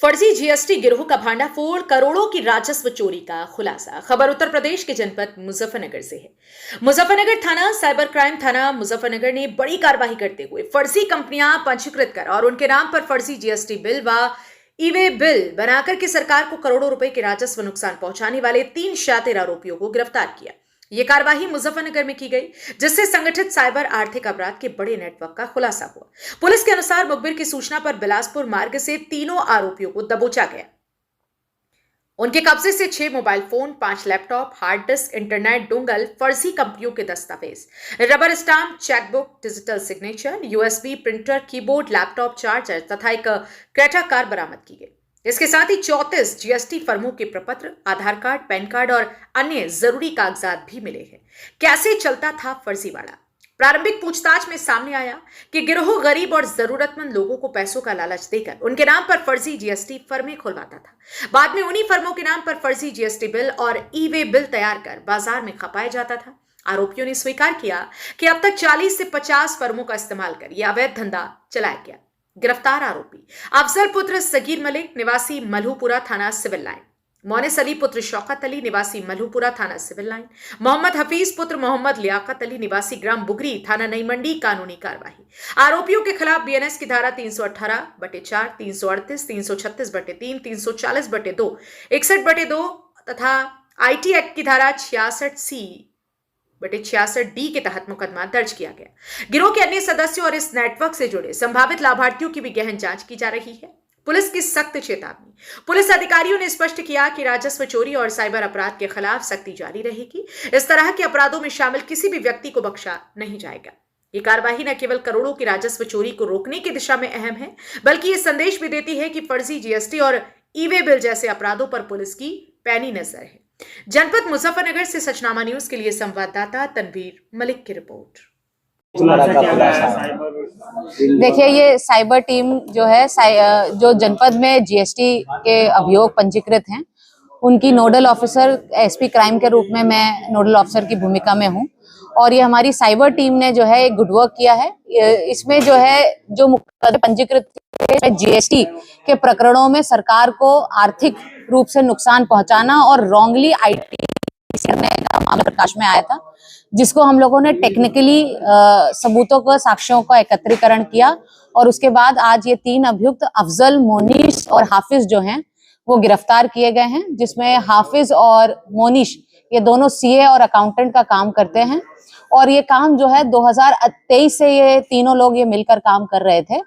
फर्जी जीएसटी गिरोह का भांडाफोड़, करोड़ों की राजस्व चोरी का खुलासा। खबर उत्तर प्रदेश के जनपद मुजफ्फरनगर से है। मुजफ्फरनगर थाना साइबर क्राइम थाना मुजफ्फरनगर ने बड़ी कार्रवाई करते हुए फर्जी कंपनियां पंजीकृत कर और उनके नाम पर फर्जी जीएसटी बिल व ई-वे बिल बनाकर के सरकार को करोड़ों रुपए के राजस्व नुकसान पहुंचाने वाले 3 शातिर आरोपियों को गिरफ्तार किया। ये कार्रवाई मुजफ्फरनगर में की गई, जिससे संगठित साइबर आर्थिक अपराध के बड़े नेटवर्क का खुलासा हुआ। पुलिस के अनुसार मुखबिर की सूचना पर बिलासपुर मार्ग से तीनों आरोपियों को दबोचा गया। उनके कब्जे से 6 mobile phone, 5 laptop, hard disk, internet dongle, फर्जी कंपनियों के दस्तावेज, rubber stamp, chequebook, digital signature, USB printer, keyboard, laptop charger तथा एक क्रेटा कार बरामद की गई। इसके साथ ही 34 जीएसटी फर्मों के प्रपत्र, आधार कार्ड, पैन कार्ड और अन्य जरूरी कागजात भी मिले हैं। कैसे चलता था फर्जीवाड़ा? प्रारंभिक पूछताछ में सामने आया कि गिरोह गरीब और जरूरतमंद लोगों को पैसों का लालच देकर उनके नाम पर फर्जी जीएसटी फर्में खुलवाता था। बाद में उन्हीं फर्मों के नाम पर फर्जी जीएसटी बिल और ई-वे बिल तैयार कर बाजार में खपाया जाता था। आरोपियों ने स्वीकार किया कि अब तक 40 से 50 फर्मों का इस्तेमाल कर यह अवैध धंधा चलाया गया। गिरफ्तार आरोपी अफजल पुत्र सगीर मलिक निवासी मल्हूपुरा थाना सिविल लाइन, मोनिस अली पुत्र शौकत अली निवासी मल्हूपुरा थाना सिविल लाइन, मोहम्मद हफीज पुत्र मोहम्मद लियाकत अली निवासी ग्राम बुगरी थाना नई मंडी कानूनी कार्रवाई। आरोपियों के खिलाफ बीएनएस की धारा 318/4, 338, 336/3, 340/2, 61/2 तथा आईटी एक्ट की धारा 66C/66D के तहत मुकदमा दर्ज किया गया। गिरोह के अन्य सदस्यों और इस नेटवर्क से जुड़े संभावित लाभार्थियों की भी गहन जांच की जा रही है। पुलिस की सख्त चेतावनी। पुलिस अधिकारियों ने स्पष्ट किया कि राजस्व चोरी और साइबर अपराध के खिलाफ सख्ती जारी रहेगी। इस तरह के अपराधों में शामिल किसी भी व्यक्ति को बख्शा नहीं जाएगा। ये कार्रवाई न केवल करोड़ों की राजस्व चोरी को रोकने की दिशा में अहम है, बल्कि ये संदेश भी देती है कि फर्जी जीएसटी और ई-वे बिल जैसे अपराधों पर पुलिस की पैनी नजर है। जनपद मुजफ्फरनगर से सचनामा न्यूज के लिए संवाददाता तनवीर मलिक की रिपोर्ट। देखिए, ये साइबर टीम जो है जो जनपद में जीएसटी के अभियोग पंजीकृत हैं, उनकी नोडल ऑफिसर एसपी क्राइम के रूप में मैं नोडल ऑफिसर की भूमिका में हूं। और ये हमारी साइबर टीम ने जो है एक गुड वर्क किया है। इसमें जो है जो मुकदमे पंजीकृत जीएसटी के प्रकरणों में सरकार को आर्थिक रूप से नुकसान पहुंचाना और रॉन्गली आईटी करने का मामला प्रकाश में आया था, जिसको हम लोगों ने टेक्निकली सबूतों को, साक्ष्यों का एकत्रीकरण किया और उसके बाद आज ये 3 अभियुक्त अफजल, मोनिश और हाफिज जो हैं वो गिरफ्तार किए गए हैं, जिसमें हाफिज और मोनिश ये दोनों सीए और अकाउंटेंट का काम करते हैं। और ये काम जो है 2023 से ये तीनों लोग ये मिलकर काम कर रहे थे।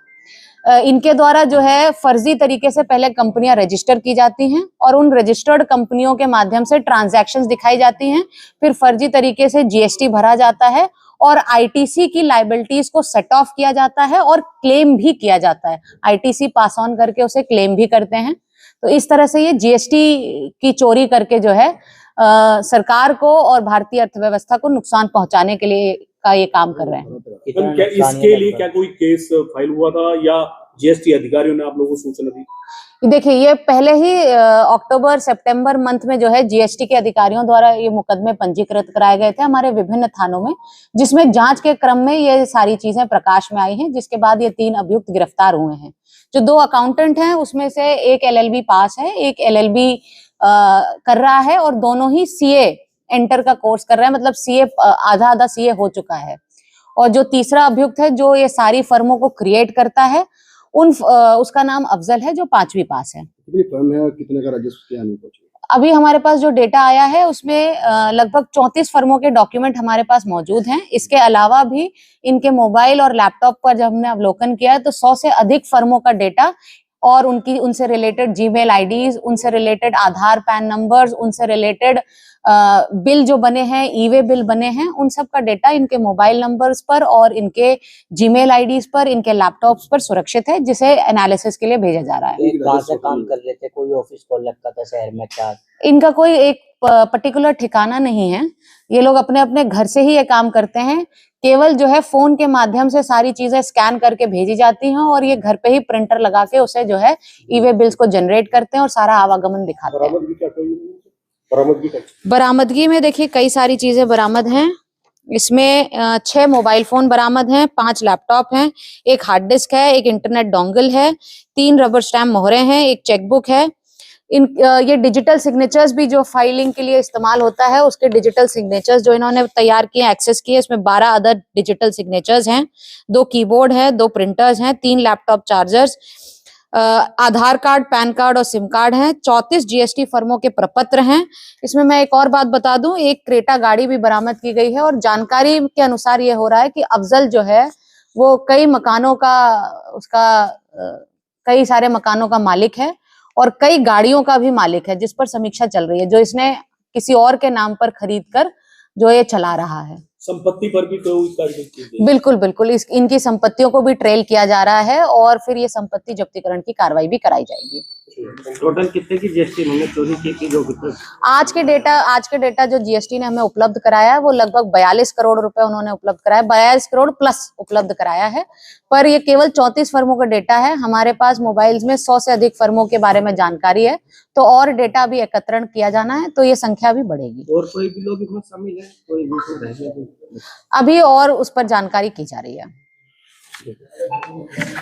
इनके द्वारा जो है फर्जी तरीके से पहले कंपनियां रजिस्टर की जाती हैं और उन रजिस्टर्ड कंपनियों के माध्यम से ट्रांजैक्शंस दिखाई जाती हैं। फिर फर्जी तरीके से जीएसटी भरा जाता है और आईटीसी की लायबिलिटीज को सेट ऑफ किया जाता है और क्लेम भी किया जाता है। आईटीसी पास ऑन करके उसे क्लेम भी करते हैं। तो इस तरह से ये जीएसटी की चोरी करके जो है सरकार को और भारतीय अर्थव्यवस्था को नुकसान पहुंचाने के लिए का ये काम कर रहे हैं। क्या इसके लिए क्या कोई केस फाइल हुआ था या जीएसटी अधिकारियों ने आप लोगों को सूचना दी? देखिए, ये पहले ही अक्टूबर सितंबर मंथ में जो है जीएसटी के अधिकारियों द्वारा ये मुकदमे पंजीकृत कराए गए थे हमारे विभिन्न थानों में, जिसमें जांच के क्रम में ये सारी चीजें प्रकाश में आई हैं, जिसके बाद ये 3 अभियुक्त गिरफ्तार हुए हैं। जो 2 अकाउंटेंट हैं उसमें से एक एलएलबी पास है, एक एलएलबी कर रहा है और दोनों ही सीए एंटर का कोर्स कर रहा है, मतलब सीए आधा सीए हो चुका है। और जो तीसरा अभियुक्त है जो ये सारी फर्मों को क्रिएट करता है, उसका नाम अफजल है, जो 5वीं पास है। कितनी फर्म है और कितने का राजस्व क्या नहीं पहुंचा? अभी हमारे पास जो डेटा आया है उसमें लगभग 34 फर्मों के डॉक्यूमेंट हमारे पास मौजूद हैं। इसके अलावा भी इनके मोबाइल और लैपटॉप पर जब हमने अवलोकन किया तो 100 से अधिक फर्मों का डेटा और उनसे रिलेटेड जीमेल आईडीज, उनसे रिलेटेड आधार पैन नंबर्स, उनसे रिलेटेड बिल जो बने हैं, ई-वे बिल बने हैं, उन सब का डेटा इनके मोबाइल नंबर्स पर और इनके जीमेल आईडीज पर, इनके लैपटॉप्स पर सुरक्षित है, जिसे एनालिसिस के लिए भेजा जा रहा है। कहाँ से काम कर रहे थे? कोई ऑफिस खोल रखा था शहर में क्या? इनका कोई एक पर्टिकुलर ठिकाना नहीं है। ये लोग अपने अपने घर से ही ये काम करते हैं। केवल जो है फोन के माध्यम से सारी चीजें स्कैन करके भेजी जाती हैं और ये घर पे ही प्रिंटर लगा के उसे जो है ई-वे बिल्स को जनरेट करते हैं और सारा आवागमन दिखाते हैं। बरामदगी में देखिए कई सारी चीजें बरामद हैं। इसमें 6 मोबाइल फोन बरामद हैं, 5 लैपटॉप हैं, एक हार्ड डिस्क है, एक इंटरनेट डोंगल है, 3 रबर स्टैम्प मोहरे हैं, एक चेकबुक है। ये डिजिटल सिग्नेचर्स भी जो फाइलिंग के लिए इस्तेमाल होता है, उसके डिजिटल सिग्नेचर्स जो इन्होंने तैयार किए, एक्सेस किए, इसमें 12 अदर डिजिटल सिग्नेचर्स हैं, 2 कीबोर्ड है, 2 प्रिंटर्स हैं, 3 लैपटॉप चार्जर्स, आधार कार्ड, पैन कार्ड और सिम कार्ड हैं, 34 जीएसटी फर्मों के प्रपत्र हैं। इसमें मैं एक और बात बता दूं, एक क्रेटा गाड़ी भी बरामद की गई है और जानकारी के अनुसार ये हो रहा है कि अफजल जो है वो कई मकानों का कई सारे मकानों का मालिक है और कई गाड़ियों का भी मालिक है, जिस पर समीक्षा चल रही है, जो इसने किसी और के नाम पर खरीद कर जो ये चला रहा है। संपत्ति पर भी कोई कार्रवाई की गई? बिल्कुल बिल्कुल, इनकी संपत्तियों को भी ट्रेल किया जा रहा है और फिर ये संपत्ति जब्तीकरण की कार्रवाई भी कराई जाएगी। टोटल कितने की जीएसटी इन्होंने चोरी की थी? आज के डेटा जो जीएसटी ने हमें उपलब्ध कराया है वो लगभग 42 करोड़ रुपए उन्होंने उपलब्ध कराया, 42 करोड़ प्लस उपलब्ध कराया है। पर ये केवल 34 फर्मों का डेटा है। हमारे पास मोबाइल्स में 100 से अधिक फर्मों के बारे में जानकारी है, तो और डेटा भी एकत्रण किया जाना है, तो ये संख्या भी बढ़ेगी। और कोई भी लोग इसमें शामिल है? कोई भी रह गया? अभी और उस पर जानकारी की जा रही है।